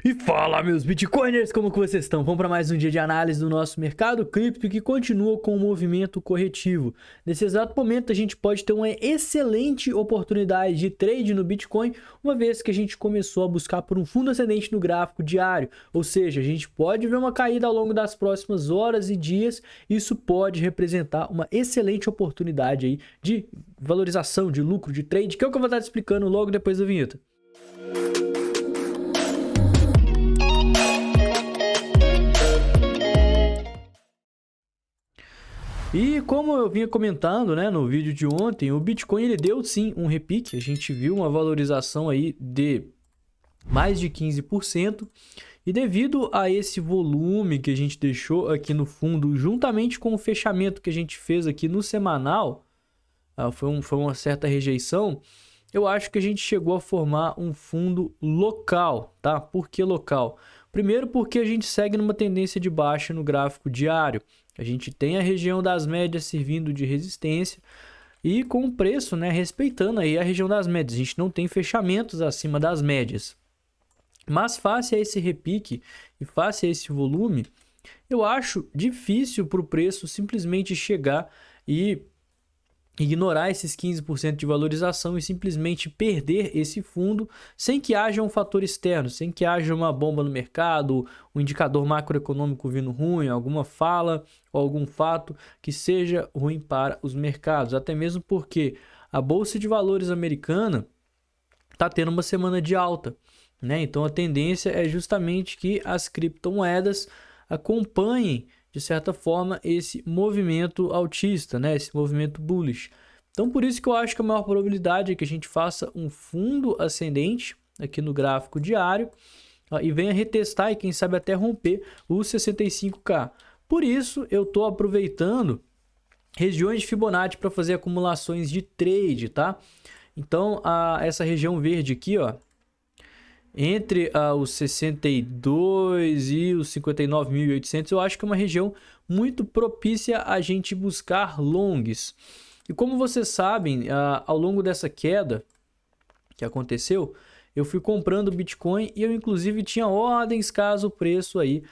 E fala, meus bitcoiners, como que vocês estão? Vamos para mais um dia de análise do nosso mercado cripto que continua com o movimento corretivo. Nesse exato momento, a gente pode ter uma excelente oportunidade de trade no Bitcoin, uma vez que a gente começou a buscar por um fundo ascendente no gráfico diário. Ou seja, a gente pode ver uma caída ao longo das próximas horas e dias. Isso pode representar uma excelente oportunidade aí de valorização, de lucro, de trade, que é o que eu vou estar te explicando logo depois da vinheta. E como eu vinha comentando, né, no vídeo de ontem, o Bitcoin ele deu sim um repique. A gente viu uma valorização aí de mais de 15%. E devido a esse volume que a gente deixou aqui no fundo, juntamente com o fechamento que a gente fez aqui no semanal, foi uma certa rejeição. Eu acho que a gente chegou a formar um fundo local, tá? Por que local? Primeiro porque a gente segue numa tendência de baixa no gráfico diário. A gente tem a região das médias servindo de resistência e com o preço, né, respeitando aí a região das médias. A gente não tem fechamentos acima das médias. Mas face a esse repique e face a esse volume, eu acho difícil para o preço simplesmente chegar e ignorar esses 15% de valorização e simplesmente perder esse fundo sem que haja um fator externo, sem que haja uma bomba no mercado, um indicador macroeconômico vindo ruim, alguma fala ou algum fato que seja ruim para os mercados. Até mesmo porque a Bolsa de Valores americana está tendo uma semana de alta, né? Então a tendência é justamente que as criptomoedas acompanhem de certa forma esse movimento altista, né? Esse movimento bullish. Então por isso que eu acho que a maior probabilidade é que a gente faça um fundo ascendente aqui no gráfico diário e venha retestar e quem sabe até romper os 65K. Por isso eu estou aproveitando regiões de Fibonacci para fazer acumulações de trade, tá? Então essa região verde aqui, ó, entre os 62 e os 59.800, eu acho que é uma região muito propícia a gente buscar longs. E como vocês sabem, ao longo dessa queda que aconteceu, eu fui comprando Bitcoin e eu inclusive tinha ordens caso o preço aí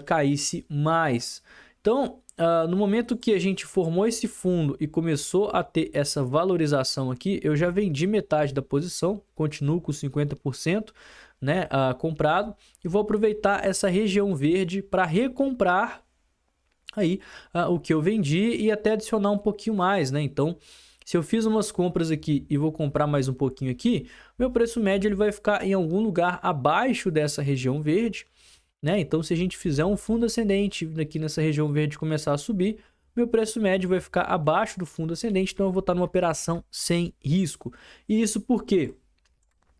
caísse mais. Então, no momento que a gente formou esse fundo e começou a ter essa valorização aqui, eu já vendi metade da posição, continuo com 50%, né, comprado, e vou aproveitar essa região verde para recomprar aí o que eu vendi e até adicionar um pouquinho mais, né? Então, se eu fiz umas compras aqui e vou comprar mais um pouquinho aqui, meu preço médio ele vai ficar em algum lugar abaixo dessa região verde, né? Então, se a gente fizer um fundo ascendente aqui nessa região verde começar a subir, meu preço médio vai ficar abaixo do fundo ascendente, então eu vou estar numa operação sem risco. E isso por quê?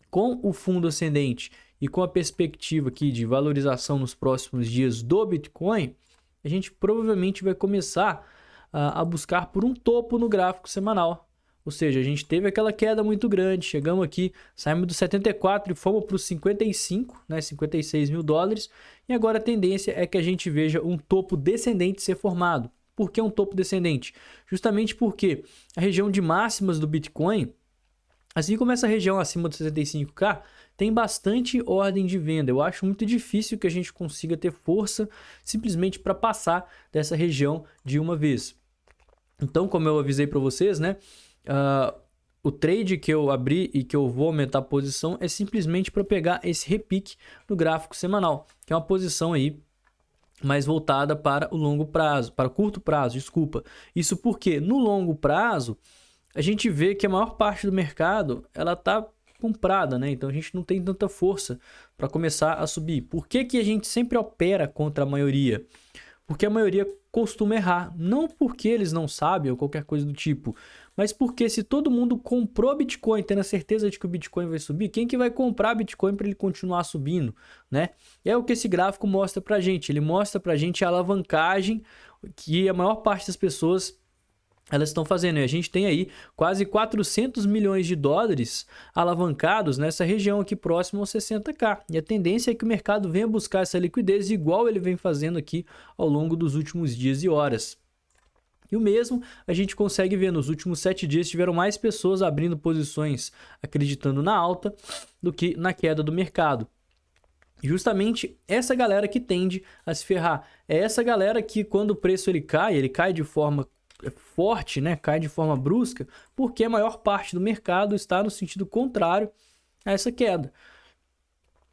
Com o fundo ascendente e com a perspectiva aqui de valorização nos próximos dias do Bitcoin, a gente provavelmente vai começar a buscar por um topo no gráfico semanal. Ou seja, a gente teve aquela queda muito grande, chegamos aqui, saímos do 74 e fomos para os 55, né, 56 mil dólares, e agora a tendência é que a gente veja um topo descendente ser formado. Por que um topo descendente? Justamente porque a região de máximas do Bitcoin, assim como essa região acima dos 65K, tem bastante ordem de venda. Eu acho muito difícil que a gente consiga ter força simplesmente para passar dessa região de uma vez. Então, como eu avisei para vocês, né, o trade que eu abri e que eu vou aumentar a posição é simplesmente para pegar esse repique no gráfico semanal, que é uma posição aí mais voltada para o longo prazo, para o curto prazo, desculpa. Isso porque no longo prazo a gente vê que a maior parte do mercado ela está comprada, né? Então a gente não tem tanta força para começar a subir. Por que que a gente sempre opera contra a maioria? Porque a maioria costuma errar. Não porque eles não sabem ou qualquer coisa do tipo, mas porque se todo mundo comprou Bitcoin tendo a certeza de que o Bitcoin vai subir, quem que vai comprar Bitcoin para ele continuar subindo, né? E é o que esse gráfico mostra para a gente. Ele mostra para a gente a alavancagem que a maior parte das pessoas elas estão fazendo. E a gente tem aí quase 400 milhões de dólares alavancados nessa região aqui próximo aos 60K. E a tendência é que o mercado venha buscar essa liquidez igual ele vem fazendo aqui ao longo dos últimos dias e horas. E o mesmo a gente consegue ver nos últimos 7 dias, tiveram mais pessoas abrindo posições acreditando na alta do que na queda do mercado. justamente essa galera que tende a se ferrar. É essa galera que quando o preço ele cai de forma forte, né? Cai de forma brusca, porque a maior parte do mercado está no sentido contrário a essa queda.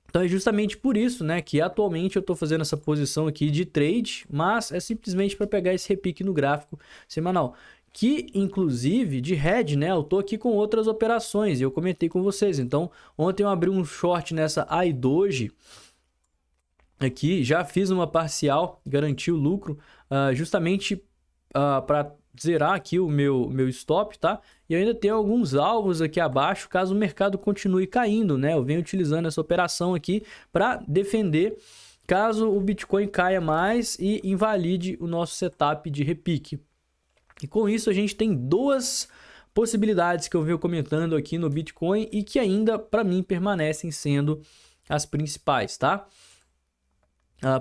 Então é justamente por isso, né, que atualmente eu estou fazendo essa posição aqui de trade, mas é simplesmente para pegar esse repique no gráfico semanal. Que, inclusive, de hedge, né, eu tô aqui com outras operações e eu comentei com vocês. Então, ontem eu abri um short nessa iDoji aqui, já fiz uma parcial, garanti o lucro, justamente para zerar aqui o meu stop, tá? E eu ainda tenho alguns alvos aqui abaixo, caso o mercado continue caindo, né? Eu venho utilizando essa operação aqui para defender caso o Bitcoin caia mais e invalide o nosso setup de repique. E com isso a gente tem duas possibilidades que eu venho comentando aqui no Bitcoin e que ainda, para mim, permanecem sendo as principais, tá?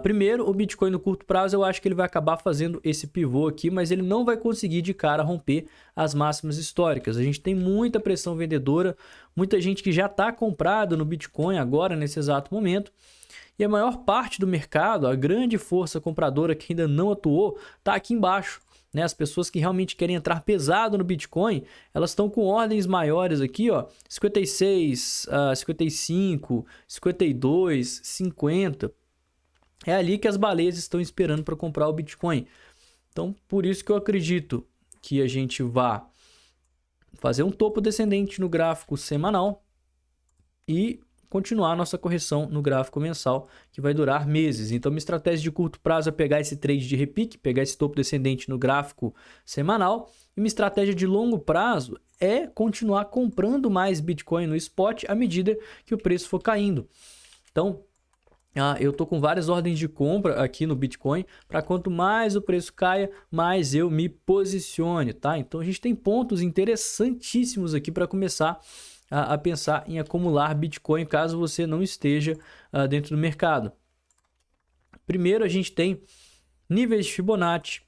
Primeiro, o Bitcoin no curto prazo, eu acho que ele vai acabar fazendo esse pivô aqui, mas ele não vai conseguir de cara romper as máximas históricas. A gente tem muita pressão vendedora, muita gente que já está comprada no Bitcoin agora, nesse exato momento, e a maior parte do mercado, a grande força compradora que ainda não atuou, está aqui embaixo. Né? As pessoas que realmente querem entrar pesado no Bitcoin, elas estão com ordens maiores aqui, ó, 56, 55, 52, 50... É ali que as baleias estão esperando para comprar o Bitcoin. Então, por isso que eu acredito que a gente vai fazer um topo descendente no gráfico semanal e continuar a nossa correção no gráfico mensal, que vai durar meses. Então, minha estratégia de curto prazo é pegar esse trade de repique, pegar esse topo descendente no gráfico semanal. E minha estratégia de longo prazo é continuar comprando mais Bitcoin no spot à medida que o preço for caindo. Então, eu tô com várias ordens de compra aqui no Bitcoin para quanto mais o preço caia, mais eu me posicione, tá? Então a gente tem pontos interessantíssimos aqui para começar a pensar em acumular Bitcoin caso você não esteja dentro do mercado. Primeiro a gente tem níveis de Fibonacci,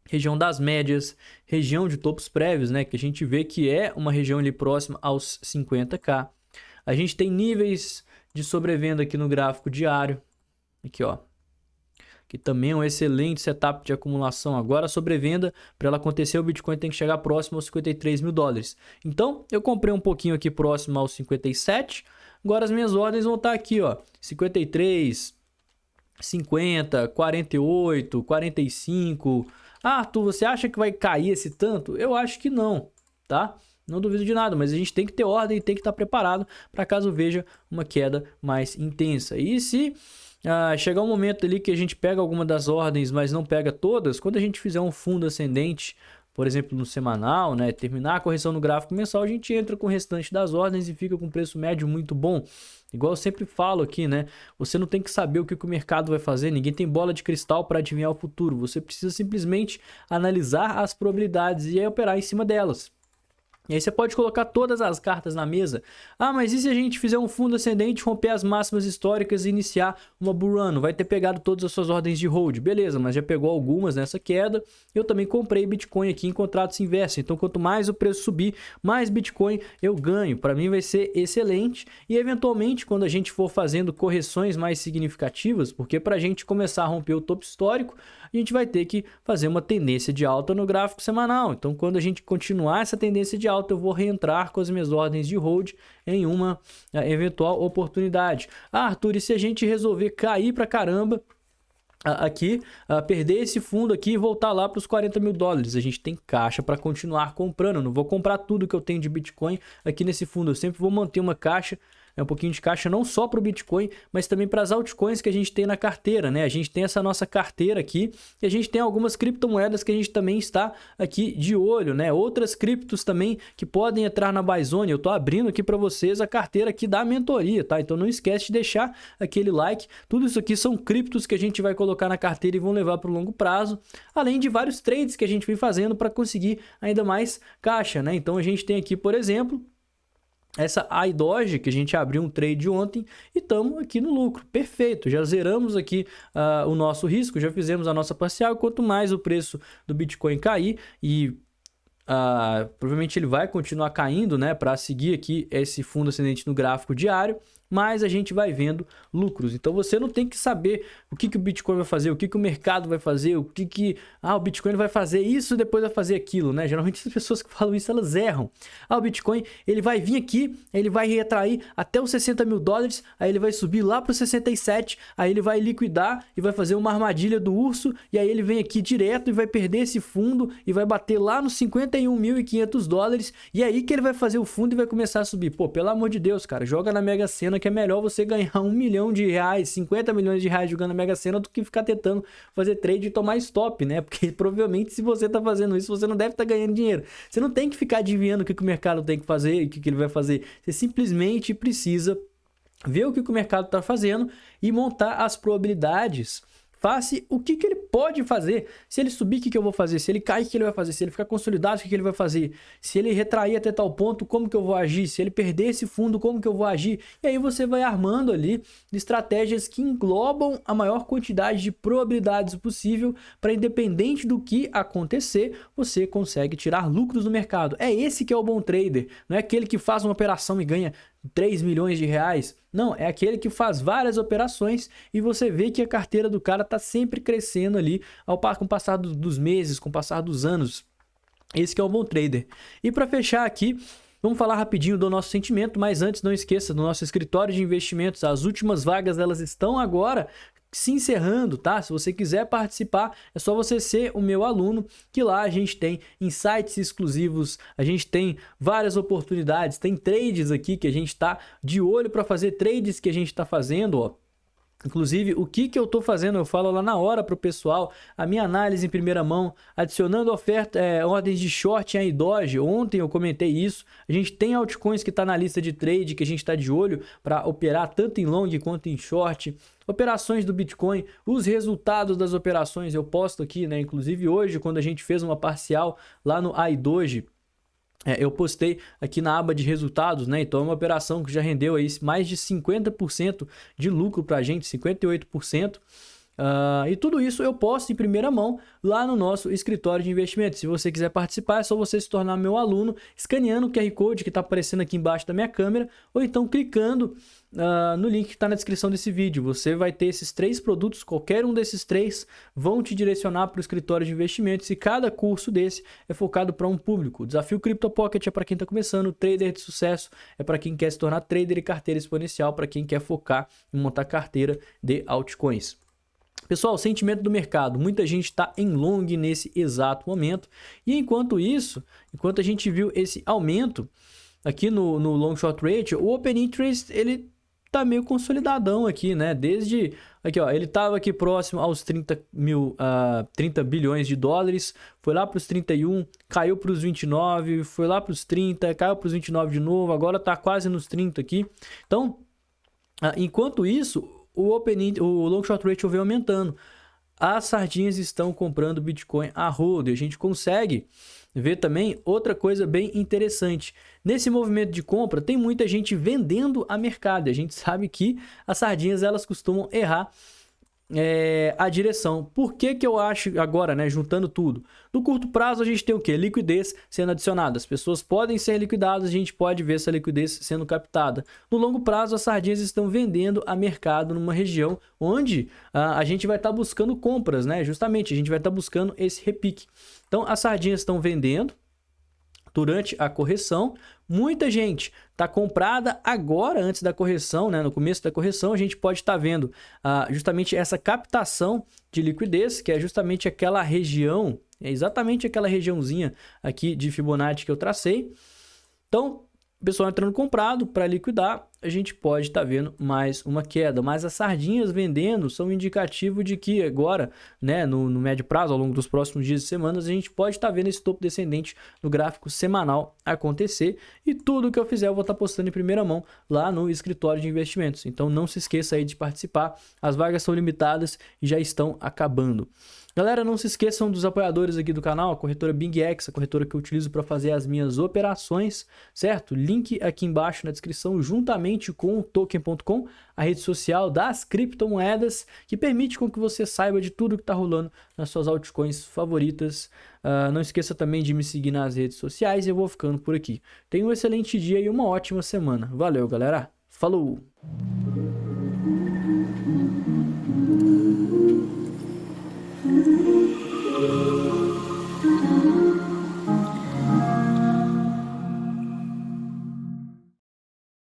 região das médias, região de topos prévios, né? Que a gente vê que é uma região ali próxima aos 50k. A gente tem níveis de sobrevenda aqui no gráfico diário, aqui ó, que também é um excelente setup de acumulação. Agora a sobrevenda, para ela acontecer, o Bitcoin tem que chegar próximo aos 53 mil dólares. Então eu comprei um pouquinho aqui próximo aos 57, agora as minhas ordens vão estar aqui ó, 53, 50, 48, 45. Arthur, você acha que vai cair esse tanto? Eu acho que não, tá? Não duvido de nada, mas a gente tem que ter ordem e tem que estar preparado para caso veja uma queda mais intensa. E se chegar um momento ali que a gente pega alguma das ordens, mas não pega todas, quando a gente fizer um fundo ascendente, por exemplo, no semanal, né, terminar a correção no gráfico mensal, a gente entra com o restante das ordens e fica com preço médio muito bom. Igual eu sempre falo aqui, né? Você não tem que saber o que o mercado vai fazer, ninguém tem bola de cristal para adivinhar o futuro. Você precisa simplesmente analisar as probabilidades e aí operar em cima delas. E aí você pode colocar todas as cartas na mesa. Mas e se a gente fizer um fundo ascendente, romper as máximas históricas e iniciar uma bull run? Vai ter pegado todas as suas ordens de hold. Beleza, mas já pegou algumas nessa queda. Eu também comprei Bitcoin aqui em contratos inversos. Então, quanto mais o preço subir, mais Bitcoin eu ganho. Para mim vai ser excelente. E eventualmente, quando a gente for fazendo correções mais significativas, porque para a gente começar a romper o topo histórico, a gente vai ter que fazer uma tendência de alta no gráfico semanal. Então, quando a gente continuar essa tendência de alta, eu vou reentrar com as minhas ordens de hold em uma eventual oportunidade. Arthur, e se a gente resolver cair pra caramba aqui, perder esse fundo aqui e voltar lá para os 40 mil dólares? A gente tem caixa para continuar comprando. Eu não vou comprar tudo que eu tenho de Bitcoin aqui nesse fundo. Eu sempre vou manter uma caixa, um pouquinho de caixa, não só para o Bitcoin, mas também para as altcoins que a gente tem na carteira, né? A gente tem essa nossa carteira aqui e a gente tem algumas criptomoedas que a gente também está aqui de olho, né? Outras criptos também que podem entrar na buy zone. Eu tô abrindo aqui para vocês a carteira aqui da mentoria, tá? Então não esquece de deixar aquele like. Tudo isso aqui são criptos que a gente vai colocar na carteira e vão levar para o longo prazo, além de vários trades que a gente vem fazendo para conseguir ainda mais caixa, né? Então a gente tem aqui, por exemplo, essa iDoji que a gente abriu um trade ontem e estamos aqui no lucro. Perfeito, já zeramos aqui o nosso risco, já fizemos a nossa parcial. Quanto mais o preço do Bitcoin cair, e provavelmente ele vai continuar caindo, né, para seguir aqui esse fundo ascendente no gráfico diário, mais a gente vai vendo lucros. Então você não tem que saber o que o Bitcoin vai fazer, o que o mercado vai fazer, o Bitcoin vai fazer isso, depois vai fazer aquilo, né? Geralmente as pessoas que falam isso, elas erram. O Bitcoin, ele vai vir aqui, ele vai retrair até os 60 mil dólares, aí ele vai subir lá para os 67, aí ele vai liquidar e vai fazer uma armadilha do urso, e aí ele vem aqui direto e vai perder esse fundo e vai bater lá nos 51.500 dólares, e aí que ele vai fazer o fundo e vai começar a subir. Pô, pelo amor de Deus, cara, joga na Mega Sena, que é melhor você ganhar R$1 milhão, 50 milhões de reais jogando na Mega Sena do que ficar tentando fazer trade e tomar stop, né? Porque provavelmente se você tá fazendo isso, você não deve estar ganhando dinheiro. Você não tem que ficar adivinhando o que o mercado tem que fazer e o que ele vai fazer. Você simplesmente precisa ver o que o mercado está fazendo e montar as probabilidades face o que ele pode fazer. Se ele subir, o que eu vou fazer? Se ele cair, o que ele vai fazer? Se ele ficar consolidado, o que ele vai fazer? Se ele retrair até tal ponto, como que eu vou agir? Se ele perder esse fundo, como que eu vou agir? E aí você vai armando ali estratégias que englobam a maior quantidade de probabilidades possível para, independente do que acontecer, você consegue tirar lucros do mercado. É esse que é o bom trader. Não é aquele que faz uma operação e ganha 3 milhões de reais. Não, é aquele que faz várias operações e você vê que a carteira do cara está sempre crescendo ali com o passar dos meses, com o passar dos anos. Esse que é o bom trader. E para fechar aqui, vamos falar rapidinho do nosso sentimento, mas antes não esqueça do nosso escritório de investimentos. As últimas vagas, elas estão agora se encerrando, tá? Se você quiser participar, é só você ser o meu aluno, que lá a gente tem insights exclusivos, a gente tem várias oportunidades, tem trades aqui que a gente tá de olho para fazer, trades que a gente tá fazendo, ó. Inclusive, o que eu estou fazendo, eu falo lá na hora para o pessoal, a minha análise em primeira mão, adicionando ordens de short em Doge. Ontem eu comentei isso. A gente tem altcoins que está na lista de trade, que a gente está de olho para operar tanto em long quanto em short. Operações do Bitcoin, os resultados das operações eu posto aqui, né? Inclusive hoje, quando a gente fez uma parcial lá no iDoge, eu postei aqui na aba de resultados, né? Então é uma operação que já rendeu aí mais de 50% de lucro para a gente, 58%. E tudo isso eu posto em primeira mão lá no nosso escritório de investimentos. Se você quiser participar, é só você se tornar meu aluno, escaneando o QR Code que está aparecendo aqui embaixo da minha câmera, ou então clicando no link que está na descrição desse vídeo. Você vai ter esses 3 produtos, qualquer um desses 3 vão te direcionar para o escritório de investimentos, e cada curso desse é focado para um público. O Desafio Crypto Pocket é para quem está começando, trader de sucesso é para quem quer se tornar trader, e carteira exponencial para quem quer focar em montar carteira de altcoins. Pessoal, sentimento do mercado, muita gente está em long nesse exato momento, e enquanto isso, enquanto a gente viu esse aumento aqui no long short ratio, o open interest ele tá meio consolidadão aqui, né? Desde aqui, ó, ele tava aqui próximo aos 30 bilhões de dólares, foi lá para os 31, caiu para os 29, foi lá para os 30, caiu para os 29 de novo, agora tá quase nos 30 aqui. Então, enquanto isso, o long short ratio vem aumentando. As sardinhas estão comprando Bitcoin a rodo, e a gente consegue ver também outra coisa bem interessante. Nesse movimento de compra, tem muita gente vendendo a mercado. A gente sabe que as sardinhas elas costumam errar a direção. Por que eu acho agora, né, juntando tudo? No curto prazo a gente tem o que? Liquidez sendo adicionada. As pessoas podem ser liquidadas, a gente pode ver essa liquidez sendo captada. No longo prazo as sardinhas estão vendendo a mercado numa região onde a gente vai estar buscando compras, né? Justamente, a gente vai estar buscando esse repique. Então as sardinhas estão vendendo durante a correção. Muita gente está comprada agora, antes da correção, né? No começo da correção, a gente pode estar vendo justamente essa captação de liquidez, que é justamente aquela região, é exatamente aquela regiãozinha aqui de Fibonacci que eu tracei. Então, o pessoal entrando comprado para liquidar, a gente pode estar vendo mais uma queda. Mas as sardinhas vendendo são um indicativo de que agora, né, no médio prazo, ao longo dos próximos dias e semanas, a gente pode estar vendo esse topo descendente no gráfico semanal acontecer. E tudo que eu fizer eu vou estar postando em primeira mão lá no escritório de investimentos. Então não se esqueça aí de participar. As vagas são limitadas e já estão acabando. Galera, não se esqueçam dos apoiadores aqui do canal, a corretora BingX, a corretora que eu utilizo para fazer as minhas operações, certo? Link aqui embaixo na descrição, juntamente com o Token.com, a rede social das criptomoedas, que permite com que você saiba de tudo que está rolando nas suas altcoins favoritas. Não esqueça também de me seguir nas redes sociais, e eu vou ficando por aqui. Tenha um excelente dia e uma ótima semana. Valeu, galera! Falou!